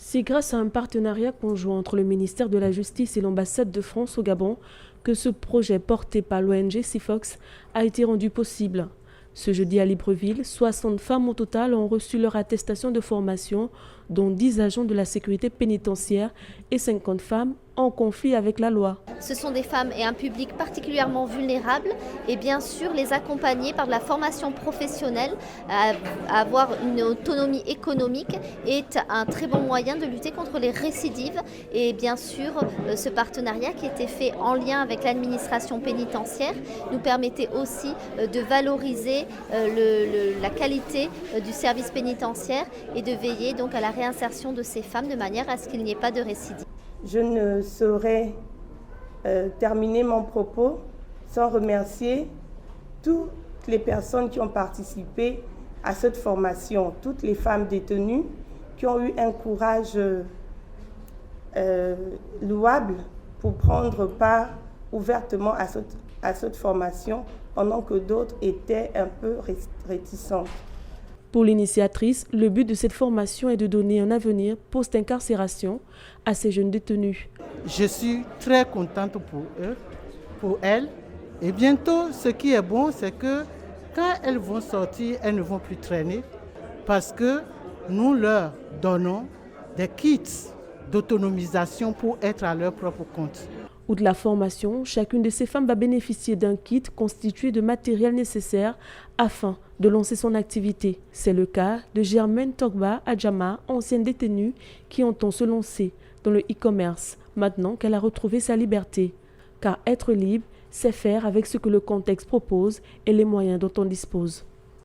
C'est grâce à un partenariat conjoint entre le ministère de la Justice et l'ambassade de France au Gabon que ce projet porté par l'ONG CIFOX a été rendu possible. Ce jeudi à Libreville, 60 femmes au total ont reçu leur attestation de formation, dont 10 agents de la sécurité pénitentiaire et 50 femmes en conflit avec la loi. Ce sont des femmes et un public particulièrement vulnérable et bien sûr les accompagner par de la formation professionnelle, avoir une autonomie économique est un très bon moyen de lutter contre les récidives et bien sûr ce partenariat qui était fait en lien avec l'administration pénitentiaire nous permettait aussi de valoriser la qualité du service pénitentiaire et de veiller donc à la réinsertion de ces femmes de manière à ce qu'il n'y ait pas de récidive. Je ne saurais terminer mon propos sans remercier toutes les personnes qui ont participé à cette formation, toutes les femmes détenues qui ont eu un courage louable pour prendre part ouvertement à cette formation pendant que d'autres étaient un peu réticentes. Pour l'initiatrice, le but de cette formation est de donner un avenir post-incarcération à ces jeunes détenus. Je suis très contente pour eux, pour elles. Et bientôt, ce qui est bon, c'est que quand elles vont sortir, elles ne vont plus traîner parce que nous leur donnons des kits d'autonomisation pour être à leur propre compte. Outre la formation, chacune de ces femmes va bénéficier d'un kit constitué de matériel nécessaire afin de lancer son activité. C'est le cas de Germaine Togba Adjama, ancienne détenue, qui entend se lancer dans le e-commerce maintenant qu'elle a retrouvé sa liberté. Car être libre, c'est faire avec ce que le contexte propose et les moyens dont on dispose.